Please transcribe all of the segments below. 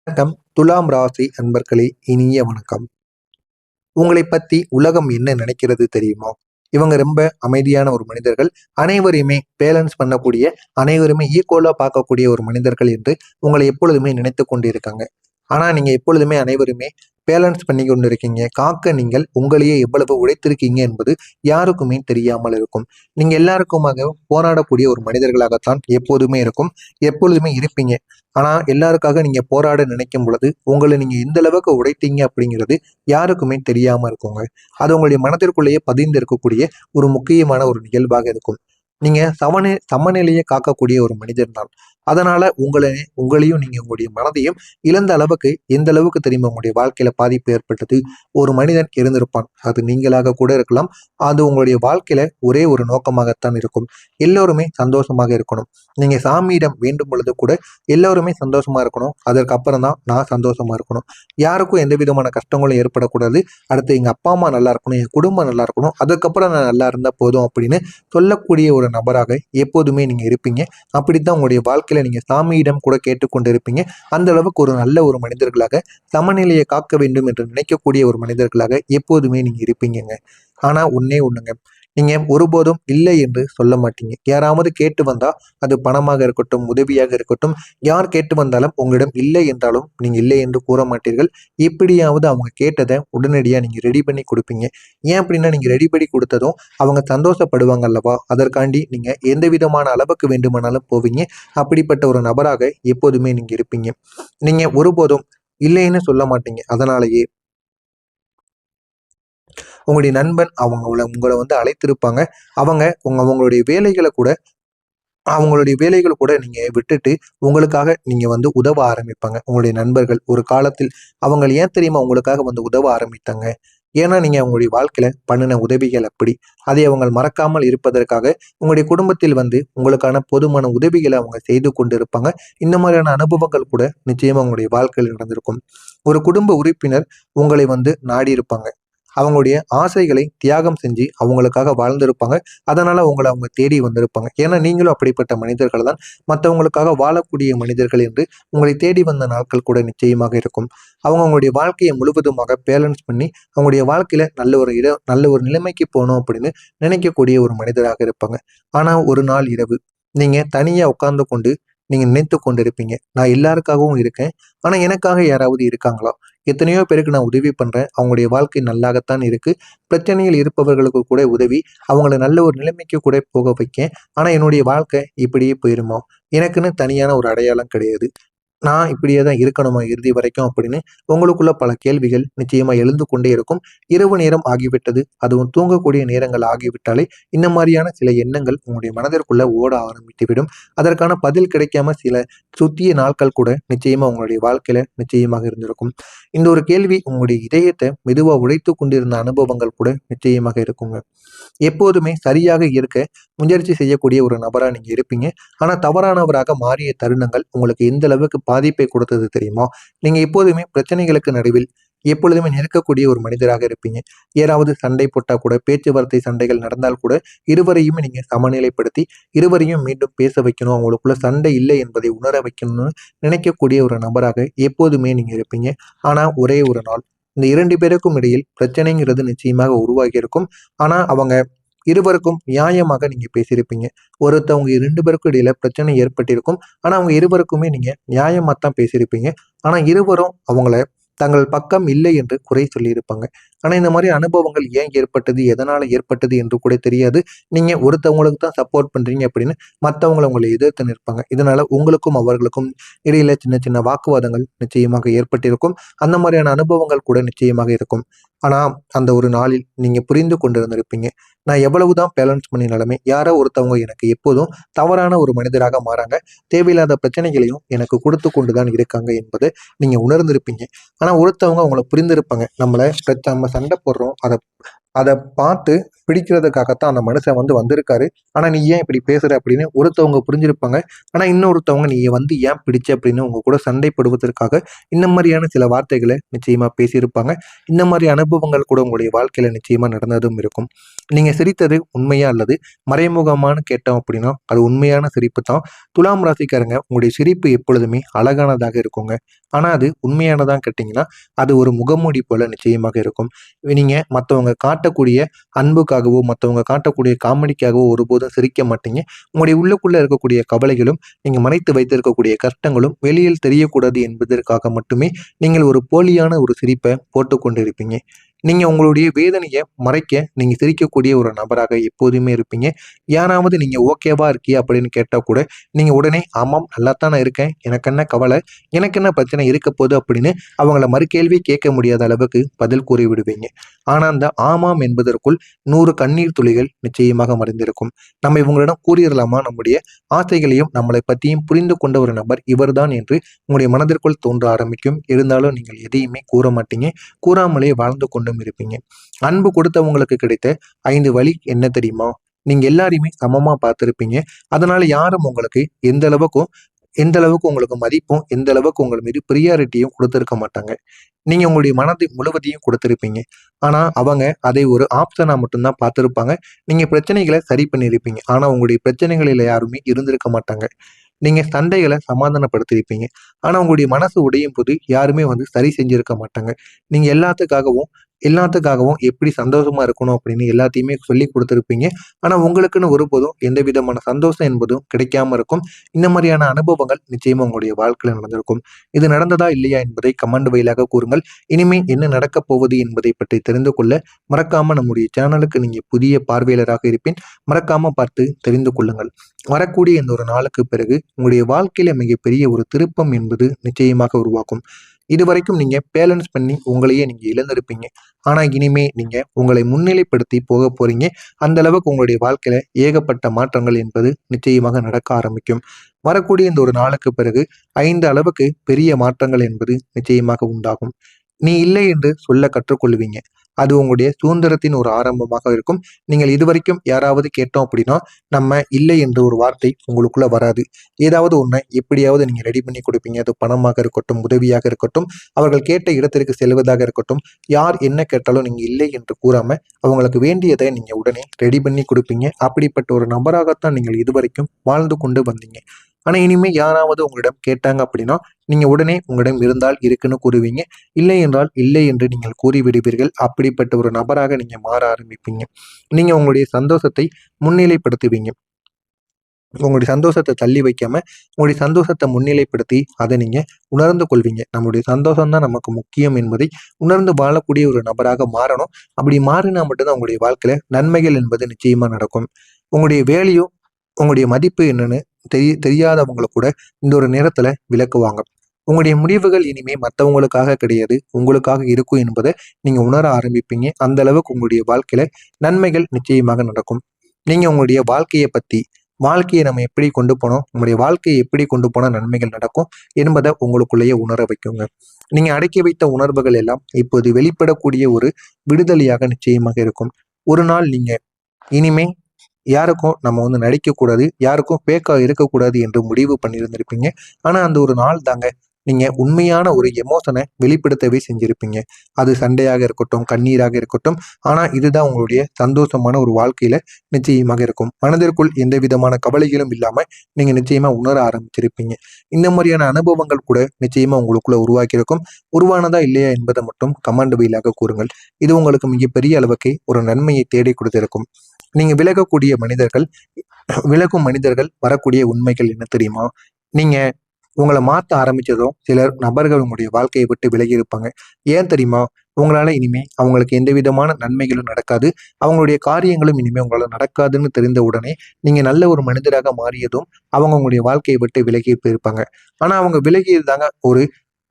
வணக்கம். துலாம் ராசி அன்பர்களே, இனிய வணக்கம். உங்களை பத்தி உலகம் என்ன நினைக்கிறது தெரியுமா? இவங்க ரொம்ப அமைதியான ஒரு மனிதர்கள். அனைவரையுமே பேலன்ஸ் பண்ணக்கூடிய, அனைவருமே ஈக்குவலா பார்க்கக்கூடிய ஒரு மனிதர்கள் என்று உங்களை எப்பொழுதுமே நினைத்து கொண்டிருக்காங்க. ஆனா நீங்க எப்பொழுதுமே அனைவருமே பேலன்ஸ் பண்ணி கொண்டு இருக்கீங்க. காக்க நீங்கள் உங்களையே எவ்வளவு உழைத்திருக்கீங்க என்பது யாருக்குமே தெரியாமல் இருக்கும். நீங்க எல்லாருக்குமாக போராடக்கூடிய ஒரு மனிதர்களாகத்தான் எப்போதுமே இருக்கும். எப்பொழுதுமே இருப்பீங்க. ஆனா எல்லாருக்காக நீங்க போராட நினைக்கும் பொழுது உங்களை நீங்க எந்த அளவுக்கு உடைத்தீங்க அப்படிங்கிறது யாருக்குமே தெரியாம இருக்குங்க. அது உங்களுடைய மனதிற்குள்ளேயே பதிந்து இருக்கக்கூடிய ஒரு முக்கியமான ஒரு நிகழ்வாக இருக்கும். நீங்க சமநிலையை காக்கக்கூடிய ஒரு மனிதர் தான். அதனால உங்களையும் நீங்க உங்களுடைய மனதையும் இழந்த அளவுக்கு எந்த அளவுக்கு தெரியுமா உங்களுடைய வாழ்க்கையில பாதிப்பு ஏற்பட்டது. ஒரு மனிதன் இருந்திருப்பான். அது நீங்களாக கூட இருக்கலாம். அது உங்களுடைய வாழ்க்கையில ஒரே ஒரு நோக்கமாகத்தான் இருக்கும். எல்லோருமே சந்தோஷமாக இருக்கணும். நீங்க சாமியிடம் வேண்டும் பொழுது கூட எல்லோருமே சந்தோஷமா இருக்கணும். அதற்கு அப்புறம் தான் நான் சந்தோஷமா இருக்கணும். யாருக்கும் எந்த விதமான கஷ்டங்களும் ஏற்படக்கூடாது. அடுத்து எங்க அப்பா அம்மா நல்லா இருக்கணும், என் குடும்பம் நல்லா இருக்கணும், அதுக்கப்புறம் நான் நல்லா இருந்தா போதும் அப்படின்னு சொல்லக்கூடிய ஒரு நபராக எப்போதுமே நீங்க இருப்பீங்க. அப்படித்தான் உங்களுடைய வாழ்க்கையில நீங்க சாமியிடம் கூட கேட்டுக்கொண்டு இருப்பீங்க. அந்த அளவுக்கு ஒரு நல்ல ஒரு மனிதர்களாக, சமநிலையை காக்க வேண்டும் என்று நினைக்கக்கூடிய ஒரு மனிதர்களாக எப்போதுமே நீங்க இருப்பீங்கங்க. ஆனா ஒண்ணே ஒண்ணுங்க. நீங்க ஒருபோதும் இல்லை என்று சொல்ல மாட்டீங்க. யாராவது கேட்டு வந்தா அது பணமாக இருக்கட்டும், உதவியாக இருக்கட்டும், யார் கேட்டு வந்தாலும் உங்களிடம் இல்லை என்றாலும் நீங்க இல்லை என்று கூற மாட்டீர்கள். எப்படியாவது அவங்க கேட்டதை உடனடியா நீங்க ரெடி பண்ணி கொடுப்பீங்க. ஏன் அப்படின்னா நீங்க ரெடி பண்ணி கொடுத்ததும் அவங்க சந்தோஷப்படுவாங்க அல்லவா? அதற்காண்டி நீங்க எந்த விதமான அளவுக்கு வேண்டுமானாலும் போவீங்க. அப்படிப்பட்ட ஒரு நபராக எப்போதுமே நீங்க இருப்பீங்க. நீங்க ஒருபோதும் இல்லைன்னு சொல்ல மாட்டீங்க. அதனாலேயே உங்களுடைய நண்பன் உங்களை வந்து அழைத்திருப்பாங்க. அவங்க அவங்களுடைய வேலைகளை கூட அவங்களுடைய வேலைகள் கூட நீங்க விட்டுட்டு உங்களுக்காக நீங்க வந்து உதவ ஆரம்பிப்பாங்க. உங்களுடைய நண்பர்கள் ஒரு காலத்தில் அவங்க ஏன் தெரியுமா உங்களுக்காக வந்து உதவ ஆரம்பித்தாங்க? ஏன்னா நீங்க அவங்களுடைய வாழ்க்கையில பண்ணின உதவிகள் அப்படி. அதை அவங்க மறக்காமல் இருப்பதற்காக உங்களுடைய குடும்பத்தில் வந்து உங்களுக்கான போதுமான உதவிகளை அவங்க செய்து கொண்டு இருப்பாங்க. இந்த மாதிரியான அனுபவங்கள் கூட நிச்சயமா உங்களுடைய வாழ்க்கையில் நடந்திருக்கும். ஒரு குடும்ப உறுப்பினர் உங்களை வந்து நாடி இருப்பாங்க. அவங்களுடைய ஆசைகளை தியாகம் செஞ்சு அவங்களுக்காக வாழ்ந்திருப்பாங்க. அதனால உங்களை அவங்க தேடி வந்திருப்பாங்க. ஏன்னா நீங்களும் அப்படிப்பட்ட மனிதர்கள் தான். மற்றவங்களுக்காக வாழக்கூடிய மனிதர்கள் என்று உங்களை தேடி வந்த நாட்கள் கூட நிச்சயமாக இருக்கும். அவங்க உங்களுடைய வாழ்க்கையை முழுவதுமாக பேலன்ஸ் பண்ணி அவங்களுடைய வாழ்க்கையில நல்ல ஒரு நிலைமைக்கு போகணும் அப்படின்னு நினைக்கக்கூடிய ஒரு மனிதராக இருப்பாங்க. ஆனா ஒரு நாள் இரவு நீங்க தனியா உட்கார்ந்து கொண்டு நீங்க நினைத்து கொண்டிருப்பீங்க. நான் எல்லாருக்காகவும் இருக்கேன். ஆனா எனக்காக யாராவது இருக்காங்களா? எத்தனையோ பேருக்கு நான் உதவி பண்றேன். அவங்களுடைய வாழ்க்கை நல்லாகத்தான் இருக்கு. பிரச்சனையில் இருப்பவர்களுக்கு கூட உதவி, அவங்கள நல்ல ஒரு நிலைமைக்கு கூட போக வைக்கேன். ஆனா என்னுடைய வாழ்க்கை இப்படியே போயிருமா? எனக்குன்னு தனியான ஒரு அடையாளம் கிடையாது. நான் இப்படியே தான் இருக்கணுமா இறுதி வரைக்கும் அப்படின்னு உங்களுக்குள்ள பல கேள்விகள் நிச்சயமா எழுந்து கொண்டே இருக்கும். இரவு நேரம் ஆகிவிட்டது. அதுவும் தூங்கக்கூடிய நேரங்கள் ஆகிவிட்டாலே இந்த மாதிரியான சில எண்ணங்கள் உங்களுடைய மனதிற்குள்ள ஓட ஆரம்பித்துவிடும். அதற்கான பதில் கிடைக்காம சில சுத்திய நாட்கள் கூட நிச்சயமா உங்களுடைய வாழ்க்கையில நிச்சயமாக இருந்திருக்கும். இந்த ஒரு கேள்வி உங்களுடைய இதயத்தை மெதுவா உடைத்து கொண்டிருந்த அனுபவங்கள் கூட நிச்சயமாக இருக்குங்க. எப்போதுமே சரியாக இருக்க முயற்சி செய்யக்கூடிய ஒரு நபரா நீங்க இருப்பீங்க. ஆனா தவறானவராக மாறிய தருணங்கள் உங்களுக்கு எந்த அளவுக்கு பாதிப்பை கொடுத்தது தெரியுமா? நீங்க எப்போதுமே பிரச்சனைகளுக்கு நடுவில் எப்பொழுதுமே நிற்கக்கூடிய ஒரு மனிதராக இருப்பீங்க. யாராவது சண்டை போட்டா கூட, பேச்சுவார்த்தை சண்டைகள் நடந்தால் கூட இருவரையுமே நீங்க சமநிலைப்படுத்தி இருவரையும் மீண்டும் பேச வைக்கணும். அவங்களுக்குள்ள சண்டை இல்லை என்பதை உணர வைக்கணும்னு நினைக்கக்கூடிய ஒரு நபராக எப்போதுமே நீங்க இருப்பீங்க. ஆனா ஒரே ஒரு நாள் இந்த 2 பேருக்கும் இடையில் பிரச்சனைங்கிறது நிச்சயமாக உருவாகி இருக்கும். ஆனா அவங்க இருவருக்கும் நியாயமாக நீங்க பேசியிருப்பீங்க. ஒருத்தவங்க 2 பேருக்கும் இடையில பிரச்சனை ஏற்பட்டிருக்கும். ஆனா அவங்க இருவருக்குமே நீங்க நியாயமா தான் பேசியிருப்பீங்க. ஆனா இருவரும் அவங்கள தங்கள் பக்கம் இல்லை என்று குறை சொல்லியிருப்பாங்க. ஆனா இந்த மாதிரி அனுபவங்கள் ஏன் ஏற்பட்டது? எதனால ஏற்பட்டது? என்று கூட தெரியாது. நீங்க ஒருத்தவங்களுக்கு தான் சப்போர்ட் பண்றீங்க அப்படின்னு மத்தவங்கள உங்களை எதிர்த்து நிற்பாங்க. இதனால உங்களுக்கும் அவர்களுக்கும் இடையில சின்ன சின்ன வாக்குவாதங்கள் நிச்சயமாக ஏற்பட்டிருக்கும். அந்த மாதிரியான அனுபவங்கள் கூட நிச்சயமாக இருக்கும். ஆனா அந்த ஒரு நாளில் நீங்க புரிந்து கொண்டிருந்திருப்பீங்க. நான் எவ்வளவுதான் பேலன்ஸ் பண்ணினாலுமே யாரோ ஒருத்தவங்க எனக்கு எப்போதும் தவறான ஒரு மனிதராக மாறாங்க. தேவையில்லாத பிரச்சனைகளையும் எனக்கு கொடுத்து கொண்டுதான் இருக்காங்க என்பதை நீங்க உணர்ந்திருப்பீங்க. ஆனா ஒருத்தவங்க உங்களை புரிந்திருப்பாங்க. நம்ம சண்டை போடுறோம். அதை அத பார்த்து பிடிக்கிறதுக்காகத்தான் அந்த மனுஷன் வந்திருக்காரு. ஆனா, நீ ஏன் இப்படி பேசுற அப்படின்னு ஒருத்தவங்க புரிஞ்சிருப்பாங்க. ஆனா, இன்னொருத்தவங்க நீ ஏன் பிடிச்ச அப்படின்னு உங்க கூட சண்டைப்படுவதற்காக இந்த மாரியான சில வார்த்தைகள நிச்சயமா பேசியிருப்பாங்க. இந்த மாரி அனுபவங்கள் கூட உங்களுடைய வாழ்க்கையில நிச்சயமா நடந்ததும் இருக்கும். நீங்க சிரித்தது உண்மையா அல்லது மறைமுகமான்னு கேட்டோம் அப்படின்னா, அது உண்மையான சிரிப்பு தான். துலாம் ராசிக்காரங்க உங்களுடைய சிரிப்பு எப்பொழுதுமே அழகானதாக இருக்குங்க. ஆனா, அது உண்மையானதான்னு கேட்டீங்கன்னா, அது ஒரு முகமூடி போல நிச்சயமாக இருக்கும். நீங்க மத்தவங்க காட்டக்கூடிய அன்புக்காகவோ, மத்தவங்க காட்டக்கூடிய காமெடிக்காகவோ ஒருபோதும் சிரிக்க மாட்டீங்க. உங்களுடைய உள்ளுக்குள்ள இருக்கக்கூடிய கவலைகளும், நீங்க மறைத்து வைத்திருக்கக்கூடிய கஷ்டங்களும் வெளியில் தெரியக்கூடாது என்பதற்காக மட்டுமே நீங்கள் ஒரு போலியான ஒரு சிரிப்ப போட்டுக் கொண்டிருப்பீங்க. நீங்க உங்களுடைய வேதனைய மறைக்க நீங்க சிரிக்கக்கூடிய ஒரு நபராக எப்போதுமே இருப்பீங்க. யாராவது நீங்க ஓகேவா இருக்கியா? அப்படின்னு கேட்டா கூட, நீங்க உடனே ஆமாம் நல்லாத்தான் நான் இருக்கேன். எனக்கு என்ன கவலை? எனக்கு என்ன பிரச்சனை இருக்க போது? அப்படின்னு அவங்கள மறுகேள்வி கேட்க முடியாத அளவுக்கு பதில் கூறி விடுவீங்க. ஆனா, அந்த ஆமாம் என்பதற்குள் 100 கண்ணீர் துளிகள் நிச்சயமாக மறைந்திருக்கும். நம்ம இவங்களிடம் கூறிறலாமா? நம்முடைய ஆசைகளையும், நம்மளை பத்தியும் புரிந்து கொண்ட ஒரு நபர் இவர்தான் என்று உங்களுடைய மனதிற்குள் தோன்ற ஆரம்பிக்கும். இருந்தாலும் நீங்கள் எதையுமே கூற மாட்டீங்க. கூறாமலே வாழ்ந்து கொண்டும் இருப்பீங்க. அன்பு கொடுத்தவங்களுக்கு கிடைத்த 5 வழி என்ன தெரியுமா? நீங்க எல்லாரையுமே சமமா பார்த்திருப்பீங்க. அதனால யாரும் உங்களுக்கு எந்த அளவுக்கு உங்களுக்கு மதிப்பும், எந்த அளவுக்கு உங்கள் மீது பிரியாரிட்டியும் குடுத்திருக்க மாட்டாங்க. நீங்க உங்களுடைய மனதை முழுவதையும் குடுத்திருப்பீங்க. ஆனா, அவங்க அதை ஒரு ஆப்ஷனா மட்டும் தான் பார்த்திருப்பாங்க. நீங்க பிரச்சனைகள சரி பண்ணியிருப்பீங்க. ஆனா, உங்களுடைய பிரச்சனைகளில யாருமே இருந்திருக்க மாட்டாங்க. நீங்க சண்டைகள சமாதானப்படுத்தியிருப்பீங்க. ஆனா, உங்களுடைய மனசு உடையும்போது யாருமே சரி செஞ்சிருக்க மாட்டாங்க. நீங்க எல்லாத்துக்காகவும் எப்படி சந்தோஷமா இருக்கணும் அப்படின்னு எல்லாத்தையுமே சொல்லிக் குடுத்திருப்பீங்க. ஆனா, உங்களுக்குன்னு ஒருபோதும் எந்த விதமான சந்தோஷம் என்பதும் கிடைக்காம இருக்கும். இந்த மாரியான அனுபவங்கள் நிச்சயமா உங்களுடைய வாழ்க்கையில நடந்திருக்கும். இது நடந்ததா இல்லையா என்பதை கமெண்ட் வாயிலாக கூறுங்கள். இனிமே என்ன நடக்கப் போவது என்பதை பற்றி தெரிந்து கொள்ள மறக்காம நம்முடைய சேனலுக்கு நீங்க புதிய பார்வையாளராக இருப்பின் மறக்காம பார்த்து தெரிந்து கொள்ளுங்கள். வரக்கூடிய இந்த ஒரு நாளுக்கு பிறகு உங்களுடைய வாழ்க்கையில மிகப்பெரிய ஒரு திருப்பம் என்பது நிச்சயமாக உருவாகும். இதுவரைக்கும் நீங்க பேலன்ஸ் பண்ணி உங்களையே நீங்க இழந்திருப்பீங்க. ஆனா இனிமே நீங்க உங்களை முன்னிலைப்படுத்தி போக போறீங்க. அந்த அளவுக்கு உங்களுடைய வாழ்க்கையில ஏகப்பட்ட மாற்றங்கள் என்பது நிச்சயமாக நடக்க ஆரம்பிக்கும். வரக்கூடிய இந்த ஒரு நாளுக்கு பிறகு 5 அளவுக்கு பெரிய மாற்றங்கள் என்பது நிச்சயமாக உண்டாகும். நீ இல்லை என்று சொல்ல கற்றுக்கொள்வீங்க. அது உங்களுடைய சுதந்திரத்தின் ஒரு ஆரம்பமாக இருக்கும். நீங்கள் இதுவரைக்கும் யாராவது கேட்டோம் அப்படின்னா, நம்ம இல்லை என்ற ஒரு வார்த்தை உங்களுக்குள்ள வராது. ஏதாவது ஒண்ண எப்படியாவது நீங்க ரெடி பண்ணி குடுப்பீங்க. அது பணமாக இருக்கட்டும், உதவியாக இருக்கட்டும், அவர்கள் கேட்ட இடத்திற்கு செல்வதாக இருக்கட்டும், யார் என்ன கேட்டாலும் நீங்க இல்லை என்று கூறாம, அவங்களுக்கு வேண்டியதை நீங்க உடனே ரெடி பண்ணி குடுப்பீங்க. அப்படிப்பட்ட ஒரு நபராகத்தான் நீங்கள் இதுவரைக்கும் வாழ்ந்து கொண்டு வந்தீங்க. ஆனா இனிமே யாராவது உங்களிடம் கேட்டாங்க அப்படின்னா, நீங்க உடனே உங்களிடம் இருந்தால் இருக்குன்னு கூறுவீங்க. இல்லை என்றால் இல்லை என்று நீங்கள் கூறிவிடுவீர்கள். அப்படிப்பட்ட ஒரு நபராக நீங்க மாற ஆரம்பிப்பீங்க. நீங்க உங்களுடைய சந்தோஷத்தை முன்னிலைப்படுத்துவீங்க. உங்களுடைய சந்தோஷத்த தள்ளி வைக்காம, உங்களுடைய சந்தோஷத்த முன்னிலைப்படுத்தி, அத நீங்க உணர்ந்து கொள்வீங்க. நம்முடைய சந்தோஷம் தான் நமக்கு முக்கியம் என்பதை உணர்ந்து வாழக்கூடிய ஒரு நபராக மாறணும். அப்படி மாறினா மட்டும் தான் உங்களுடைய வாழ்க்கையில நன்மைகள் என்பது நிச்சயமா நடக்கும். உங்களுடைய வேலையும், உங்களுடைய மதிப்பு என்னன்னு தெரியாதவங்கள கூட இந்த ஒரு நேரத்துல விளக்குவாங்க. உங்களுடைய முடிவுகள் இனிமே மத்தவங்களுக்காக கிடையாது, உங்களுக்காக இருக்கும் என்பத நீங்க உணர ஆரம்பிப்பீங்க. அந்த அளவுக்கு உங்களுடைய வாழ்க்கையில நன்மைகள் நிச்சயமாக நடக்கும். நீங்க உங்களுடைய வாழ்க்கையை நம்ம எப்படி கொண்டு போனோம், நம்முடைய வாழ்க்கையை எப்படி கொண்டு போனா நன்மைகள் நடக்கும் என்பதை உங்களுக்குள்ளேயே உணர வைக்குங்க. நீங்க அடக்கி வைத்த உணர்வுகள் எல்லாம் இப்போது வெளிப்படக்கூடிய ஒரு விடுதலையாக நிச்சயமாக இருக்கும். ஒரு நாள் நீங்க இனிமே யாருக்கும் நம்ம நடிக்கக்கூடாது, யாருக்கும் ஃபேக்கா இருக்கக்கூடாது என்று முடிவு பண்ணியிருந்திருப்பீங்க. ஆனா அந்த ஒரு நாள் தாங்க நீங்க உண்மையான ஒரு எமோஷன வெளிப்படுத்தவே செஞ்சிருப்பீங்க. அது சண்டையாக இருக்கட்டும், கண்ணீராக இருக்கட்டும். ஆனா இதுதான் உங்களுடைய சந்தோஷமான ஒரு வாழ்க்கையில நிச்சயமாக இருக்கும். மனதிற்குள் எந்த விதமான கவலைகளும் இல்லாம நீங்க நிச்சயமா உணர ஆரம்பிச்சிருப்பீங்க. இந்த மாதிரியான அனுபவங்கள் கூட நிச்சயமா உங்களுக்குள்ள உருவாக்கியிருக்கும். உருவானதா இல்லையா என்பதை மட்டும் கமெண்ட் வாயிலாக கூறுங்கள். இது உங்களுக்கு மிகப்பெரிய அளவுக்கு ஒரு நன்மையை தேடி கொடுத்திருக்கும். நீங்க விலகும் மனிதர்கள் வரக்கூடிய உண்மைகள் என்ன தெரியுமா? நீங்க உங்கள மாத்த ஆரம்பிச்சதும் சில நபர்கள் உங்களுடைய வாழ்க்கையை விட்டு விலகி இருப்பாங்க. ஏன் தெரியுமா? உங்களால இனிமே அவங்களுக்கு எந்த விதமான நன்மைகளும் நடக்காது. அவங்களுடைய காரியங்களும் இனிமே உங்களால நடக்காதுன்னு தெரிந்த உடனே, நீங்க நல்ல ஒரு மனிதராக மாறியதும், அவங்க உங்களுடைய வாழ்க்கையை விட்டு விலகி போயிருப்பாங்க. ஆனா அவங்க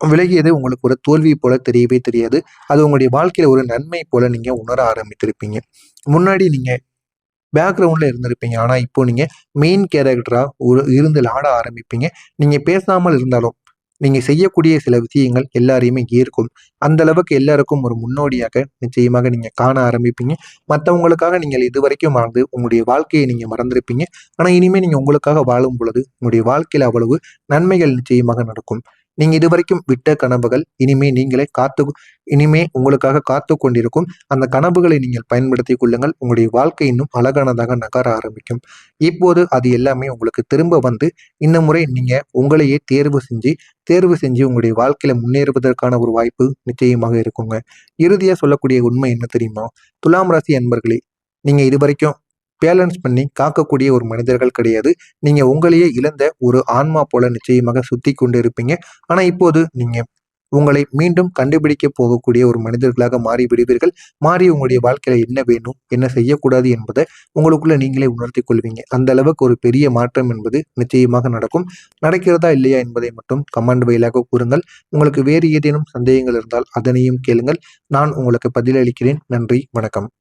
விலகியது உங்களுக்கு ஒரு தோல்வி போல தெரியவே தெரியாது. அது உங்களுடைய வாழ்க்கையில ஒரு நன்மை போல நீங்க உணர ஆரம்பித்திருப்பீங்க. முன்னாடி நீங்க பேக்கிரவுண்ட்ல இருந்திருப்பீங்க. ஆனா, இப்போ நீங்க மெயின் கேரக்டரா இருந்து ஆட ஆரம்பிப்பீங்க. நீங்க பேசாமல் இருந்தாலும், நீங்க செய்யக்கூடிய சில விஷயங்கள் எல்லாரையுமே ஈர்க்கும். அந்த அளவுக்கு எல்லாருக்கும் ஒரு முன்னோடியாக நிச்சயமாக நீங்க காண ஆரம்பிப்பீங்க. மத்தவங்களுக்காக நீங்கள் இதுவரைக்கும் வாழ்ந்து உங்களுடைய வாழ்க்கையை நீங்க மறந்திருப்பீங்க. ஆனா இனிமே நீங்க உங்களுக்காக வாழும் பொழுது உங்களுடைய வாழ்க்கையில அவ்வளவு நன்மைகள் நிச்சயமாக நடக்கும். நீங்க இதுவரைக்கும் விட்ட கனவுகள் இனிமே உங்களுக்காக காத்து கொண்டிருக்கும். அந்த கனவுகளை நீங்கள் பயன்படுத்திக் கொள்ளுங்கள். உங்களுடைய வாழ்க்கை இன்னும் அழகானதாக நகர ஆரம்பிக்கும். இப்போது அது எல்லாமே உங்களுக்கு திரும்ப வந்து இந்த முறை நீங்க உங்களையே தேர்வு செஞ்சு உங்களுடைய வாழ்க்கையில முன்னேறுவதற்கான ஒரு வாய்ப்பு நிச்சயமாக இருக்குங்க. இறுதியா சொல்லக்கூடிய உண்மை என்ன தெரியுமா? துலாம் ராசி அன்பர்களே, நீங்க இதுவரைக்கும் பேலன்ஸ் பண்ணி காக்கக்கூடிய ஒரு மனிதர்கள் கிடையாது. நீங்க உங்களையே இழந்த ஒரு ஆன்மா போல நிச்சயமாக சுத்தி கொண்டு இருப்பீங்க. ஆனா இப்போது நீங்க உங்களை மீண்டும் கண்டுபிடிக்க போகக்கூடிய ஒரு மனிதர்களாக மாறி விடுவீர்கள். மாறி உங்களுடைய வாழ்க்கையில என்ன வேணும், என்ன செய்யக்கூடாது என்பதை உங்களுக்குள்ள நீங்களே உணர்த்திக் கொள்வீங்க. அந்த அளவுக்கு ஒரு பெரிய மாற்றம் என்பது நிச்சயமாக நடக்கும். நடக்கிறதா இல்லையா என்பதை மட்டும் கமெண்ட் வாயிலாக கூறுங்கள். உங்களுக்கு வேறு ஏதேனும் சந்தேகங்கள் இருந்தால் அதனையும் கேளுங்கள். நான் உங்களுக்கு பதிலளிக்கிறேன். நன்றி, வணக்கம்.